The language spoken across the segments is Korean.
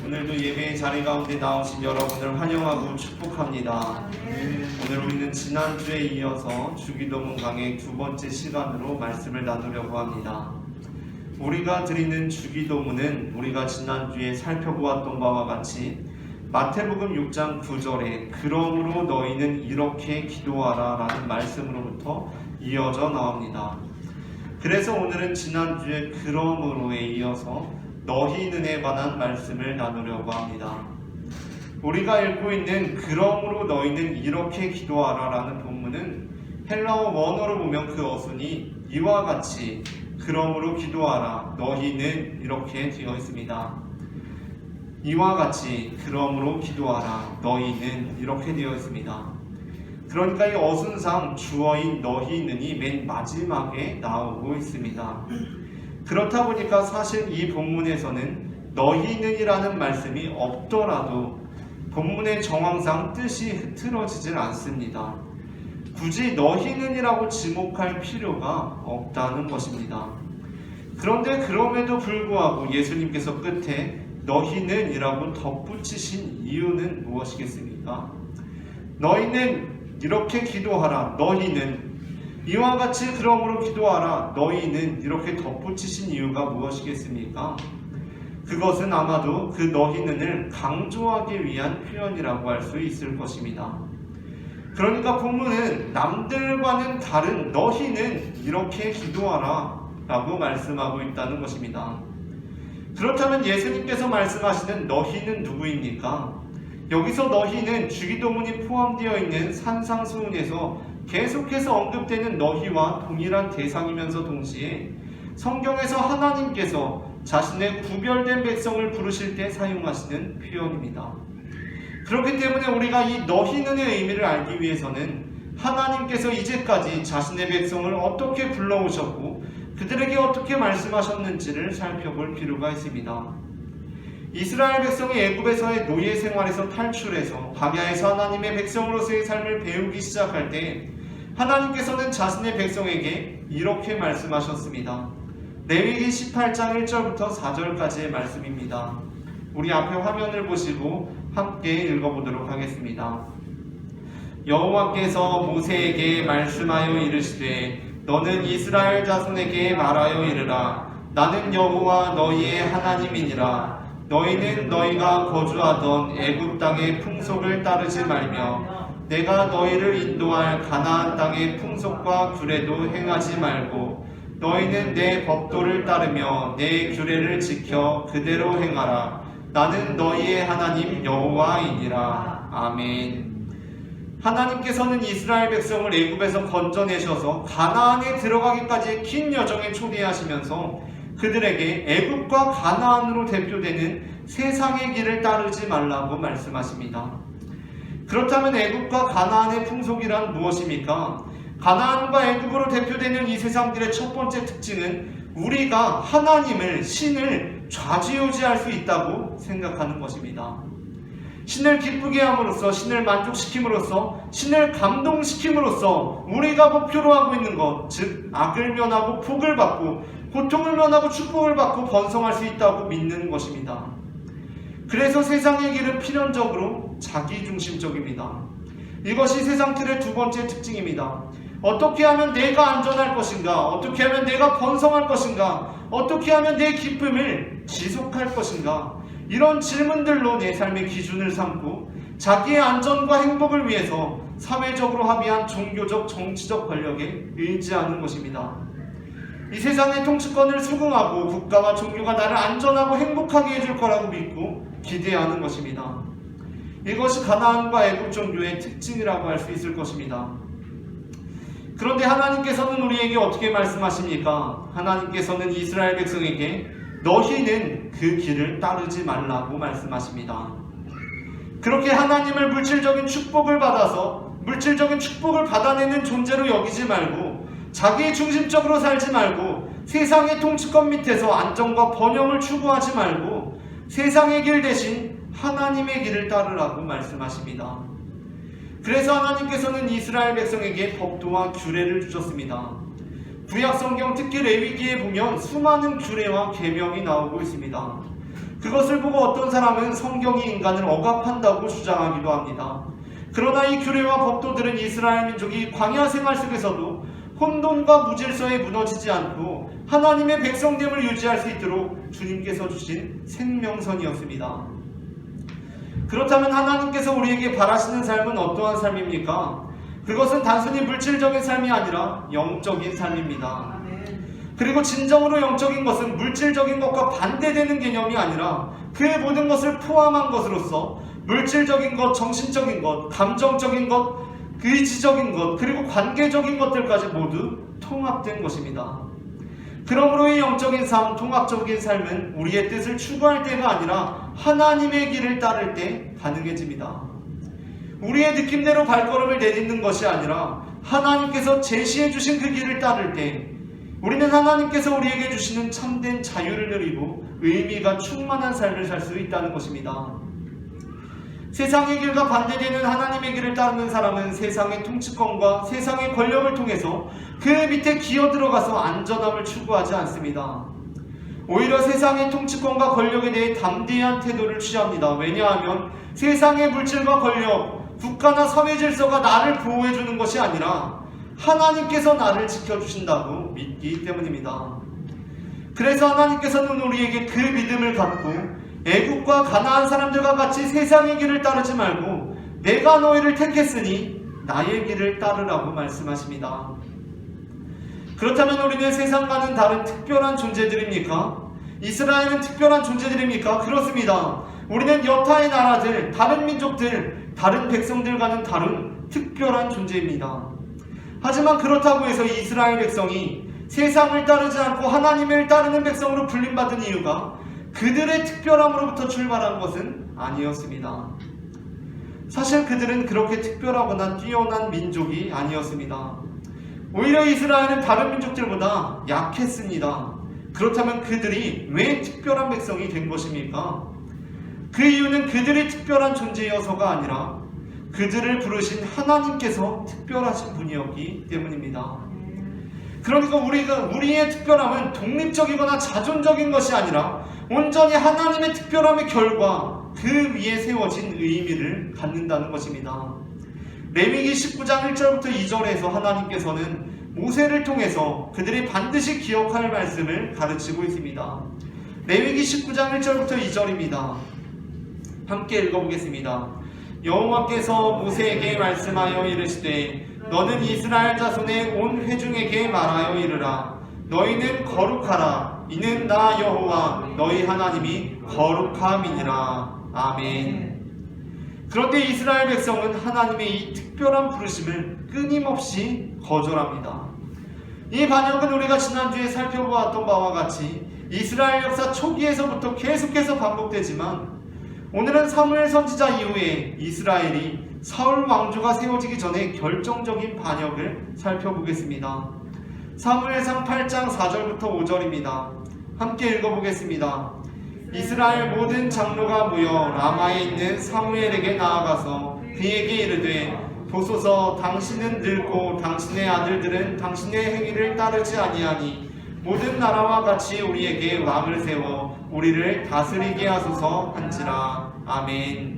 오늘도 예배의 자리 가운데 나오신 여러분을 환영하고 축복합니다. 오늘 우리는 지난주에 이어서 주기도문 강의 두 번째 시간으로 말씀을 나누려고 합니다. 우리가 드리는 주기도문은 우리가 지난주에 살펴보았던 바와 같이 마태복음 6장 9절에 그러므로 너희는 이렇게 기도하라 라는 말씀으로부터 이어져 나옵니다. 그래서 오늘은 지난주에 그러므로에 이어서 너희는에 관한 말씀을 나누려고 합니다. 우리가 읽고 있는 그러므로 너희는 이렇게 기도하라 라는 본문은 헬라어 원어로 보면 그 어순이 이와 같이 그러므로 기도하라 너희는 이렇게 되어 있습니다. 이와 같이 그러므로 기도하라 너희는 이렇게 되어 있습니다. 그러니까 이 어순상 주어인 너희는이 맨 마지막에 나오고 있습니다. 그렇다 보니까 사실 이 본문에서는 너희는이라는 말씀이 없더라도 본문의 정황상 뜻이 흐트러지질 않습니다. 굳이 너희는이라고 지목할 필요가 없다는 것입니다. 그런데 그럼에도 불구하고 예수님께서 끝에 너희는이라고 덧붙이신 이유는 무엇이겠습니까? 너희는 이렇게 기도하라 너희는 이와 같이 그러므로 기도하라 너희는 이렇게 덧붙이신 이유가 무엇이겠습니까? 그것은 아마도 그 너희는을 강조하기 위한 표현이라고 할 수 있을 것입니다. 그러니까 본문은 남들과는 다른 너희는 이렇게 기도하라 라고 말씀하고 있다는 것입니다. 그렇다면 예수님께서 말씀하시는 너희는 누구입니까? 여기서 너희는 주기도문이 포함되어 있는 산상수훈에서 계속해서 언급되는 너희와 동일한 대상이면서 동시에 성경에서 하나님께서 자신의 구별된 백성을 부르실 때 사용하시는 표현입니다. 그렇기 때문에 우리가 이 너희는의 의미를 알기 위해서는 하나님께서 이제까지 자신의 백성을 어떻게 불러오셨고 그들에게 어떻게 말씀하셨는지를 살펴볼 필요가 있습니다. 이스라엘 백성이 애굽에서의 노예 생활에서 탈출해서 광야에서 하나님의 백성으로서의 삶을 배우기 시작할 때 하나님께서는 자신의 백성에게 이렇게 말씀하셨습니다. 레위기 18장 1절부터 4절까지의 말씀입니다. 우리 앞에 화면을 보시고 함께 읽어보도록 하겠습니다. 여호와께서 모세에게 말씀하여 이르시되 너는 이스라엘 자손에게 말하여 이르라. 나는 여호와 너희의 하나님이니라. 너희는 너희가 거주하던 애굽 땅의 풍속을 따르지 말며 내가 너희를 인도할 가나안 땅의 풍속과 규례도 행하지 말고 너희는 내 법도를 따르며 내 규례를 지켜 그대로 행하라. 나는 너희의 하나님 여호와이니라. 아멘. 하나님께서는 이스라엘 백성을 애굽에서 건져내셔서 가나안에 들어가기까지의 긴 여정에 초대하시면서 그들에게 애굽과 가나안으로 대표되는 세상의 길을 따르지 말라고 말씀하십니다. 그렇다면 애굽과 가나안의 풍속이란 무엇입니까? 가나안과 애굽으로 대표되는 이 세상들의 첫 번째 특징은 우리가 하나님을, 신을 좌지우지할 수 있다고 생각하는 것입니다. 신을 기쁘게 함으로써, 신을 만족시킴으로써, 신을 감동시킴으로써 우리가 목표로 하고 있는 것, 즉 악을 면하고 복을 받고 고통을 면하고 축복을 받고 번성할 수 있다고 믿는 것입니다. 그래서 세상의 길은 필연적으로 자기중심적입니다. 이것이 세상들의 두 번째 특징입니다. 어떻게 하면 내가 안전할 것인가? 어떻게 하면 내가 번성할 것인가? 어떻게 하면 내 기쁨을 지속할 것인가? 이런 질문들로 내 삶의 기준을 삼고 자기의 안전과 행복을 위해서 사회적으로 합의한 종교적, 정치적 권력에 의지하는 것입니다. 이 세상의 통치권을 수긍하고 국가와 종교가 나를 안전하고 행복하게 해줄 거라고 믿고 기대하는 것입니다. 이것이 가나안과 애굽 종교의 특징이라고 할 수 있을 것입니다. 그런데 하나님께서는 우리에게 어떻게 말씀하십니까? 하나님께서는 이스라엘 백성에게 너희는 그 길을 따르지 말라고 말씀하십니다. 그렇게 하나님을 물질적인 축복을 받아서 물질적인 축복을 받아내는 존재로 여기지 말고 자기 중심적으로 살지 말고 세상의 통치권 밑에서 안정과 번영을 추구하지 말고 세상의 길 대신 하나님의 길을 따르라고 말씀하십니다. 그래서 하나님께서는 이스라엘 백성에게 법도와 규례를 주셨습니다. 구약 성경 특히 레위기에 보면 수많은 규례와 계명이 나오고 있습니다. 그 그것을 보고 어떤 사람은 성경이 인간을 억압한다고 주장하기도 합니다. 그러나 이 규례와 법도들은 이스라엘 민족이 광야 생활 속에서도 혼돈과 무질서에 무너지지 않고 하나님의 백성됨을 유지할 수 있도록 주님께서 주신 생명선이었습니다. 그렇다면 하나님께서 우리에게 바라시는 삶은 어떠한 삶입니까? 그것은 단순히 물질적인 삶이 아니라 영적인 삶입니다. 그리고 진정으로 영적인 것은 물질적인 것과 반대되는 개념이 아니라 그 모든 것을 포함한 것으로서 물질적인 것, 정신적인 것, 감정적인 것, 의지적인 것, 그리고 관계적인 것들까지 모두 통합된 것입니다. 그러므로 이 영적인 삶, 통합적인 삶은 우리의 뜻을 추구할 때가 아니라 하나님의 길을 따를 때 가능해집니다. 우리의 느낌대로 발걸음을 내딛는 것이 아니라 하나님께서 제시해 주신 그 길을 따를 때 우리는 하나님께서 우리에게 주시는 참된 자유를 누리고 의미가 충만한 삶을 살 수 있다는 것입니다. 세상의 길과 반대되는 하나님의 길을 따르는 사람은 세상의 통치권과 세상의 권력을 통해서 그 밑에 기어 들어가서 안전함을 추구하지 않습니다. 오히려 세상의 통치권과 권력에 대해 담대한 태도를 취합니다. 왜냐하면 세상의 물질과 권력, 국가나 사회 질서가 나를 보호해주는 것이 아니라 하나님께서 나를 지켜주신다고 믿기 때문입니다. 그래서 하나님께서는 우리에게 그 믿음을 갖고 애국과 가나안 사람들과 같이 세상의 길을 따르지 말고 내가 너희를 택했으니 나의 길을 따르라고 말씀하십니다. 그렇다면 우리는 세상과는 다른 특별한 존재들입니까? 이스라엘은 특별한 존재들입니까? 그렇습니다. 우리는 여타의 나라들, 다른 민족들, 다른 백성들과는 다른 특별한 존재입니다. 하지만 그렇다고 해서 이스라엘 백성이 세상을 따르지 않고 하나님을 따르는 백성으로 불림받은 이유가 그들의 특별함으로부터 출발한 것은 아니었습니다. 사실 그들은 그렇게 특별하거나 뛰어난 민족이 아니었습니다. 오히려 이스라엘은 다른 민족들보다 약했습니다. 그렇다면 그들이 왜 특별한 백성이 된 것입니까? 그 이유는 그들이 특별한 존재여서가 아니라 그들을 부르신 하나님께서 특별하신 분이었기 때문입니다. 그러니까 우리의 특별함은 독립적이거나 자존적인 것이 아니라 온전히 하나님의 특별함의 결과, 그 위에 세워진 의미를 갖는다는 것입니다. 레위기 19장 1절부터 2절에서 하나님께서는 모세를 통해서 그들이 반드시 기억할 말씀을 가르치고 있습니다. 레위기 19장 1절부터 2절입니다. 함께 읽어보겠습니다. 여호와께서 모세에게 말씀하여 이르시되 너는 이스라엘 자손의 온 회중에게 말하여 이르라. 너희는 거룩하라. 이는 나 여호와 너희 하나님이 거룩함이니라. 아멘. 그런데 이스라엘 백성은 하나님의 이 특별한 부르심을 끊임없이 거절합니다. 이 반역은 우리가 지난주에 살펴보았던 바와 같이 이스라엘 역사 초기에서부터 계속해서 반복되지만 오늘은 사무엘 선지자 이후에 이스라엘이 사울 왕조가 세워지기 전에 결정적인 반역을 살펴보겠습니다. 사무엘상 8장 4절부터 5절입니다. 함께 읽어보겠습니다. 이스라엘 모든 장로가 모여 라마에 있는 사무엘에게 나아가서 그에게 이르되 보소서 당신은 늙고 당신의 아들들은 당신의 행위를 따르지 아니하니 모든 나라와 같이 우리에게 왕을 세워 우리를 다스리게 하소서 한지라. 아멘.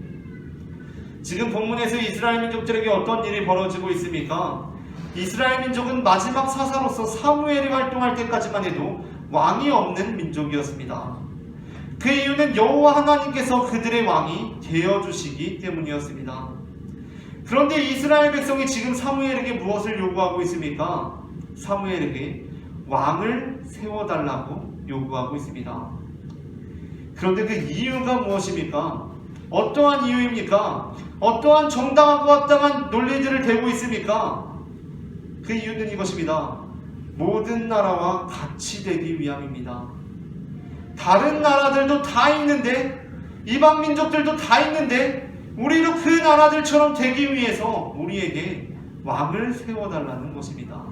지금 본문에서 이스라엘 민족들에게 어떤 일이 벌어지고 있습니까? 이스라엘 민족은 마지막 사사로서 사무엘이 활동할 때까지만 해도 왕이 없는 민족이었습니다. 그 이유는 여호와 하나님께서 그들의 왕이 되어주시기 때문이었습니다. 그런데 이스라엘 백성이 지금 사무엘에게 무엇을 요구하고 있습니까? 사무엘에게 왕을 세워달라고 요구하고 있습니다. 그런데 그 이유가 무엇입니까? 어떠한 이유입니까? 어떠한 정당하고 합당한 논리들을 대고 있습니까? 그 이유는 이것입니다. 모든 나라와 같이 되기 위함입니다. 다른 나라들도 다 있는데, 이방 민족들도 다 있는데 우리도 그 나라들처럼 되기 위해서 우리에게 왕을 세워달라는 것입니다.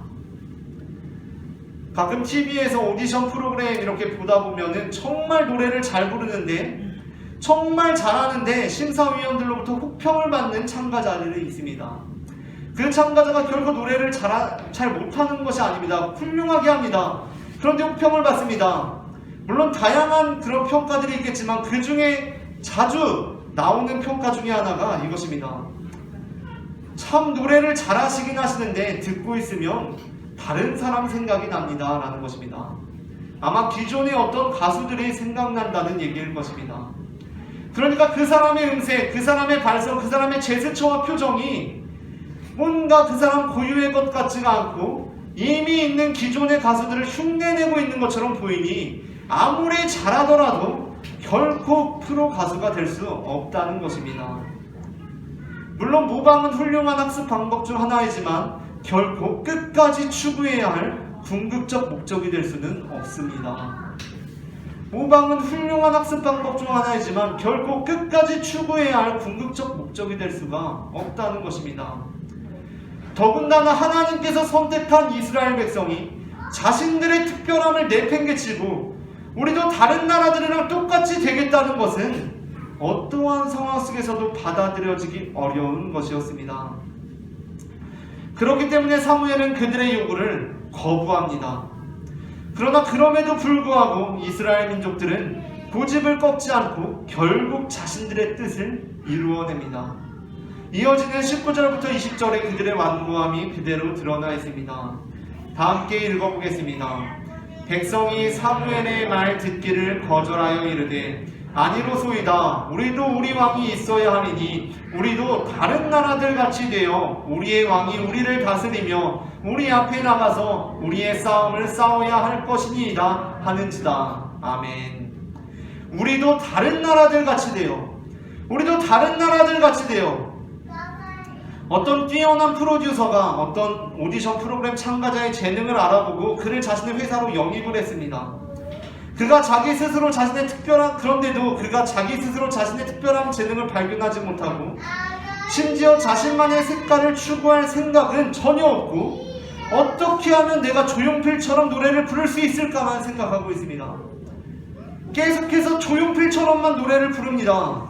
가끔 TV에서 오디션 프로그램 이렇게 보다 보면은 정말 노래를 잘 부르는데 정말 잘하는데 심사위원들로부터 혹평을 받는 참가자들이 있습니다. 그 참가자가 결코 노래를 잘 못하는 것이 아닙니다. 훌륭하게 합니다. 그런데 혹평을 받습니다. 물론 다양한 그런 평가들이 있겠지만 그 중에 자주 나오는 평가 중에 하나가 이것입니다. 참 노래를 잘하시긴 하시는데 듣고 있으면 다른 사람 생각이 납니다 라는 것입니다. 아마 기존의 어떤 가수들이 생각난다는 얘기일 것입니다. 그러니까 그 사람의 음색, 그 사람의 발성, 그 사람의 제스처와 표정이 뭔가 그 사람 고유의 것 같지가 않고 이미 있는 기존의 가수들을 흉내내고 있는 것처럼 보이니 아무리 잘하더라도 결코 프로 가수가 될 수 없다는 것입니다. 물론 모방은 훌륭한 학습 방법 중 하나이지만 결코 끝까지 추구해야 할 궁극적 목적이 될 수는 없습니다. 모방은 훌륭한 학습 방법 중 하나이지만 결코 끝까지 추구해야 할 궁극적 목적이 될 수가 없다는 것입니다. 더군다나 하나님께서 선택한 이스라엘 백성이 자신들의 특별함을 내팽개치고 우리도 다른 나라들이랑 똑같이 되겠다는 것은 어떠한 상황 속에서도 받아들여지기 어려운 것이었습니다. 그렇기 때문에 사무엘은 그들의 요구를 거부합니다. 그러나 그럼에도 불구하고 이스라엘 민족들은 고집을 꺾지 않고 결국 자신들의 뜻을 이루어냅니다. 이어지는 19절부터 20절에 그들의 완고함이 그대로 드러나 있습니다. 다 함께 읽어보겠습니다. 백성이 사무엘의 말 듣기를 거절하여 이르되 아니로소이다. 우리도 우리 왕이 있어야 하리니 우리도 다른 나라들 같이 되어 우리의 왕이 우리를 다스리며 우리 앞에 나가서 우리의 싸움을 싸워야 할 것이니이다 하는지다. 아멘. 우리도 다른 나라들 같이 되어 우리도 다른 나라들 같이 되어 어떤 뛰어난 프로듀서가 어떤 오디션 프로그램 참가자의 재능을 알아보고 그를 자신의 회사로 영입을 했습니다. 그가 자기 스스로 자신의 특별한 그런데도 그가 자기 스스로 자신의 특별한 재능을 발견하지 못하고 심지어 자신만의 색깔을 추구할 생각은 전혀 없고 어떻게 하면 내가 조용필처럼 노래를 부를 수 있을까만 생각하고 있습니다. 계속해서 조용필처럼만 노래를 부릅니다.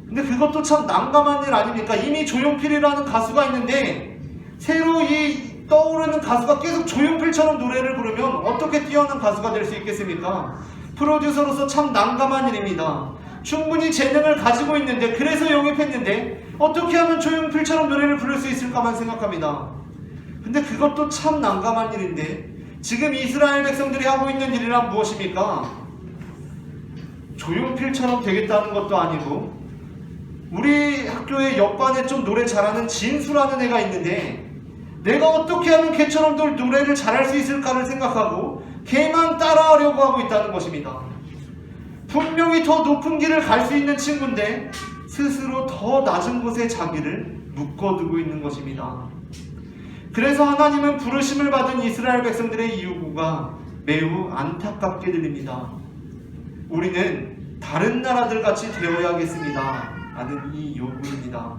근데 그것도 참 난감한 일 아닙니까? 이미 조용필이라는 가수가 있는데 새로 이 떠오르는 가수가 계속 조용필처럼 노래를 부르면 어떻게 뛰어난 가수가 될 수 있겠습니까? 프로듀서로서 참 난감한 일입니다. 충분히 재능을 가지고 있는데 그래서 영입했는데 어떻게 하면 조용필처럼 노래를 부를 수 있을까만 생각합니다. 근데 그것도 참 난감한 일인데 지금 이스라엘 백성들이 하고 있는 일이란 무엇입니까? 조용필처럼 되겠다는 것도 아니고 우리 학교에 옆반에 좀 노래 잘하는 진수라는 애가 있는데 내가 어떻게 하면 걔처럼 노래를 잘할 수 있을까를 생각하고 걔만 따라하려고 하고 있다는 것입니다. 분명히 더 높은 길을 갈 수 있는 친구인데 스스로 더 낮은 곳에 자기를 묶어두고 있는 것입니다. 그래서 하나님은 부르심을 받은 이스라엘 백성들의 요구가 매우 안타깝게 들립니다. 우리는 다른 나라들 같이 되어야겠습니다 라는 이 요구입니다.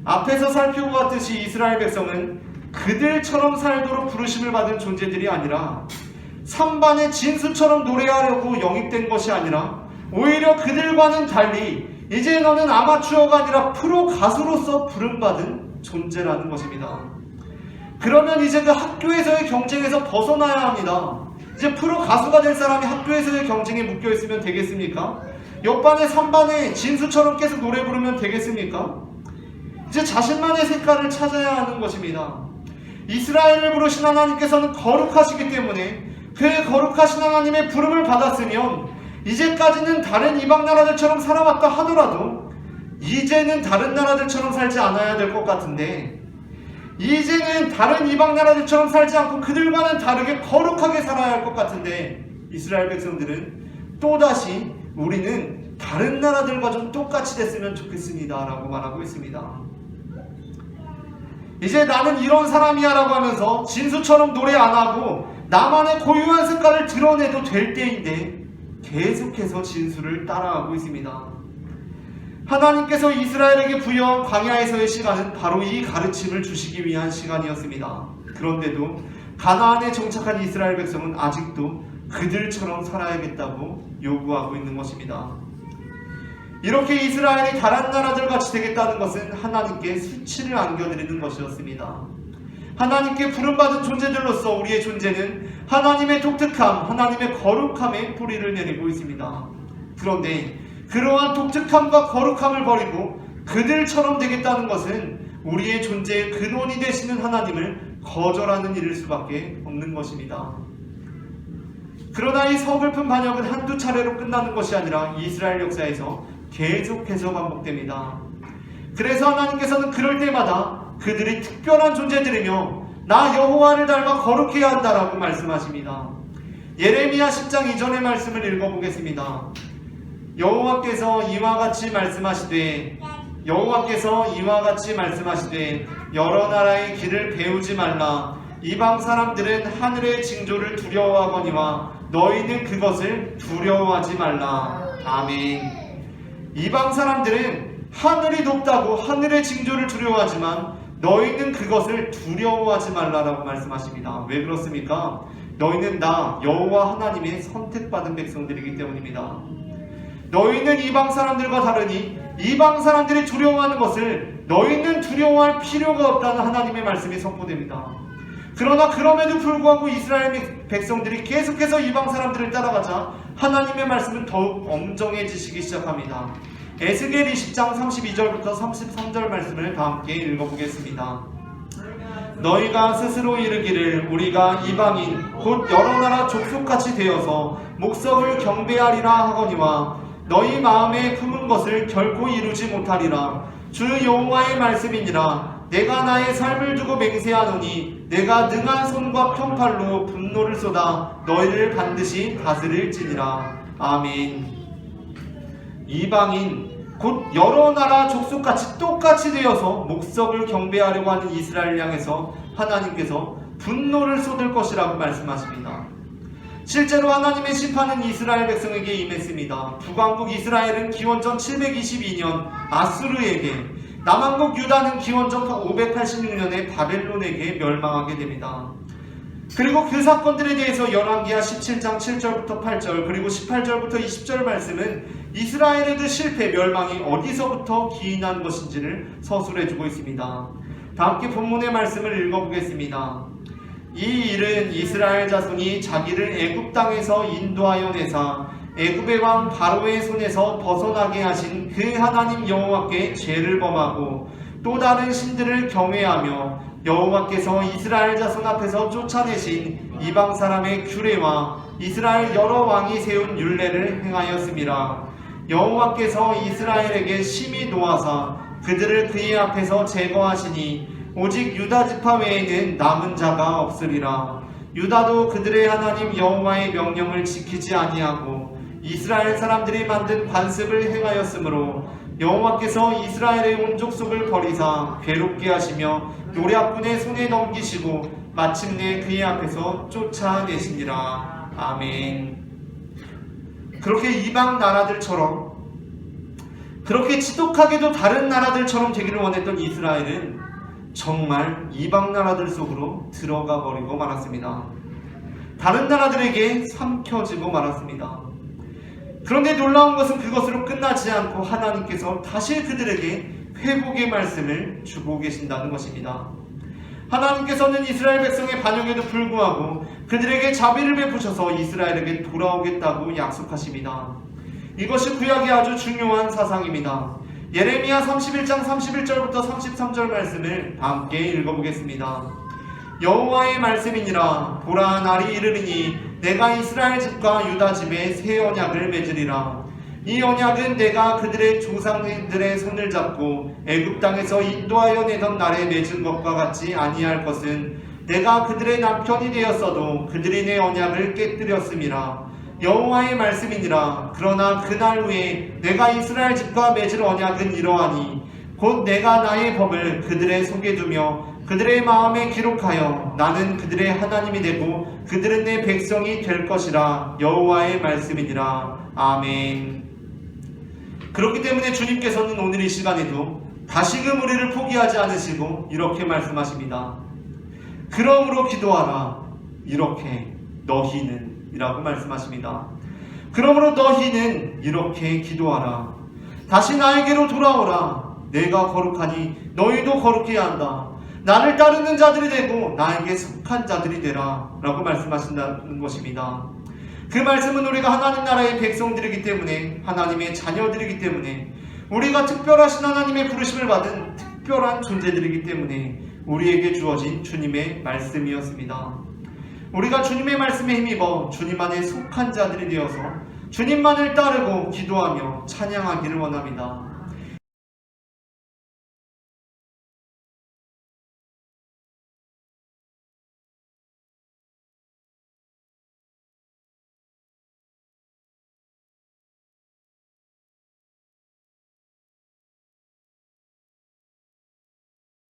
앞에서 살펴보았듯이 이스라엘 백성은 그들처럼 살도록 부르심을 받은 존재들이 아니라 산반의 진수처럼 노래하려고 영입된 것이 아니라 오히려 그들과는 달리 이제 너는 아마추어가 아니라 프로 가수로서 부름받은 존재라는 것입니다. 그러면 이제 그 학교에서의 경쟁에서 벗어나야 합니다. 이제 프로 가수가 될 사람이 학교에서의 경쟁에 묶여있으면 되겠습니까? 옆반에 3반에 진수처럼 계속 노래 부르면 되겠습니까? 이제 자신만의 색깔을 찾아야 하는 것입니다. 이스라엘을 부르신 하나님께서는 거룩하시기 때문에 그 거룩하신 하나님의 부름을 받았으면 이제까지는 다른 이방 나라들처럼 살아왔다 하더라도 이제는 다른 나라들처럼 살지 않아야 될 것 같은데 이제는 다른 이방 나라들처럼 살지 않고 그들과는 다르게 거룩하게 살아야 할 것 같은데 이스라엘 백성들은 또다시 우리는 다른 나라들과 좀 똑같이 됐으면 좋겠습니다 라고 말하고 있습니다. 이제 나는 이런 사람이야 라고 하면서 진수처럼 노래 안 하고 나만의 고유한 색깔을 드러내도 될 때인데 계속해서 진수를 따라하고 있습니다. 하나님께서 이스라엘에게 부여한 광야에서의 시간은 바로 이 가르침을 주시기 위한 시간이었습니다. 그런데도 가나안에 정착한 이스라엘 백성은 아직도 그들처럼 살아야겠다고 요구하고 있는 것입니다. 이렇게 이스라엘이 다른 나라들 같이 되겠다는 것은 하나님께 수치를 안겨드리는 것이었습니다. 하나님께 부름받은 존재들로서 우리의 존재는 하나님의 독특함, 하나님의 거룩함에 뿌리를 내리고 있습니다. 그런데 그러한 독특함과 거룩함을 버리고 그들처럼 되겠다는 것은 우리의 존재의 근원이 되시는 하나님을 거절하는 일일 수밖에 없는 것입니다. 그러나 이 서글픈 반역은 한두 차례로 끝나는 것이 아니라 이스라엘 역사에서 계속해서 반복됩니다. 그래서 하나님께서는 그럴 때마다 그들이 특별한 존재들이며 나 여호와를 닮아 거룩해야 한다라고 말씀하십니다. 예레미야 10장 이전의 말씀을 읽어보겠습니다. 여호와께서 이와 같이 말씀하시되 여러 나라의 길을 배우지 말라. 이방 사람들은 하늘의 징조를 두려워하거니와 너희는 그것을 두려워하지 말라. 아멘. 이방 사람들은 하늘이 높다고 하늘의 징조를 두려워하지만 너희는 그것을 두려워하지 말라라고 말씀하십니다. 왜 그렇습니까? 너희는 나 여호와 하나님의 선택받은 백성들이기 때문입니다. 너희는 이방 사람들과 다르니 이방 사람들이 두려워하는 것을 너희는 두려워할 필요가 없다는 하나님의 말씀이 선포됩니다. 그러나 그럼에도 불구하고 이스라엘 백성들이 계속해서 이방 사람들을 따라가자 하나님의 말씀은 더욱 엄정해지시기 시작합니다. 에스겔 20장 32절부터 33절 말씀을 다 함께 읽어보겠습니다. 너희가 스스로 이르기를 우리가 이방인 곧 여러 나라 족속같이 되어서 목석을 경배하리라 하거니와 너희 마음에 품은 것을 결코 이루지 못하리라. 주 여호와의 말씀이니라. 내가 나의 삶을 두고 맹세하노니 내가 능한 손과 편팔로 분노를 쏟아 너희를 반드시 다스릴지니라. 아멘. 이방인 곧 여러 나라 족속같이 똑같이 되어서 목석을 경배하려고 하는 이스라엘 향해서 하나님께서 분노를 쏟을 것이라고 말씀하십니다. 실제로 하나님의 심판은 이스라엘 백성에게 임했습니다. 북왕국 이스라엘은 기원전 722년 아수르에게, 남왕국 유다는 기원전 586년에 바벨론에게 멸망하게 됩니다. 그리고 그 사건들에 대해서 열왕기하 17장 7절부터 8절 그리고 18절부터 20절 말씀은 이스라엘의 그 실패, 멸망이 어디서부터 기인한 것인지를 서술해주고 있습니다. 다 함께 본문의 말씀을 읽어보겠습니다. 이 일은 이스라엘 자손이 자기를 애굽 땅에서 인도하여 내사 애굽의 왕 바로의 손에서 벗어나게 하신 그 하나님 여호와께 죄를 범하고 또 다른 신들을 경외하며 여호와께서 이스라엘 자손 앞에서 쫓아내신 이방 사람의 규례와 이스라엘 여러 왕이 세운 율례를 행하였음이라. 여호와께서 이스라엘에게 심히 노하사 그들을 그의 앞에서 제거하시니 오직 유다 지파 외에는 남은 자가 없으리라. 유다도 그들의 하나님 여호와의 명령을 지키지 아니하고 이스라엘 사람들이 만든 관습을 행하였으므로 여호와께서 이스라엘의 온 족속을 버리사 괴롭게 하시며 노략군의 손에 넘기시고 마침내 그의 앞에서 쫓아내시니라. 아멘. 그렇게 이방 나라들처럼, 그렇게 지독하게도 다른 나라들처럼 되기를 원했던 이스라엘은 정말 이방 나라들 속으로 들어가 버리고 말았습니다. 다른 나라들에게 삼켜지고 말았습니다. 그런데 놀라운 것은 그것으로 끝나지 않고 하나님께서 다시 그들에게 회복의 말씀을 주고 계신다는 것입니다. 하나님께서는 이스라엘 백성의 반역에도 불구하고 그들에게 자비를 베푸셔서 이스라엘에게 돌아오겠다고 약속하십니다. 이것이 구약의 아주 중요한 사상입니다. 예레미야 31장 31절부터 33절 말씀을 함께 읽어보겠습니다. 여호와의 말씀이니라. 보라, 날이 이르리니 내가 이스라엘 집과 유다 집에 새 언약을 맺으리라. 이 언약은 내가 그들의 조상들의 손을 잡고 애굽 땅에서 인도하여 내던 날에 맺은 것과 같이 아니할 것은 내가 그들의 남편이 되었어도 그들이 내 언약을 깨뜨렸음이라. 여호와의 말씀이니라. 그러나 그날 후에 내가 이스라엘 집과 맺을 언약은 이러하니 곧 내가 나의 법을 그들의 속에 두며 그들의 마음에 기록하여 나는 그들의 하나님이 되고 그들은 내 백성이 될 것이라. 여호와의 말씀이니라. 아멘. 그렇기 때문에 주님께서는 오늘 이 시간에도 다시금 우리를 포기하지 않으시고 이렇게 말씀하십니다. 그러므로 기도하라. 이렇게 너희는 이라고 말씀하십니다. 그러므로 너희는 이렇게 기도하라. 다시 나에게로 돌아오라. 내가 거룩하니 너희도 거룩해야 한다. 나를 따르는 자들이 되고 나에게 속한 자들이 되라 라고 말씀하신다는 것입니다. 그 말씀은 우리가 하나님 나라의 백성들이기 때문에, 하나님의 자녀들이기 때문에, 우리가 특별하신 하나님의 부르심을 받은 특별한 존재들이기 때문에 우리에게 주어진 주님의 말씀이었습니다. 우리가 주님의 말씀에 힘입어 주님 안에 속한 자들이 되어서 주님만을 따르고 기도하며 찬양하기를 원합니다.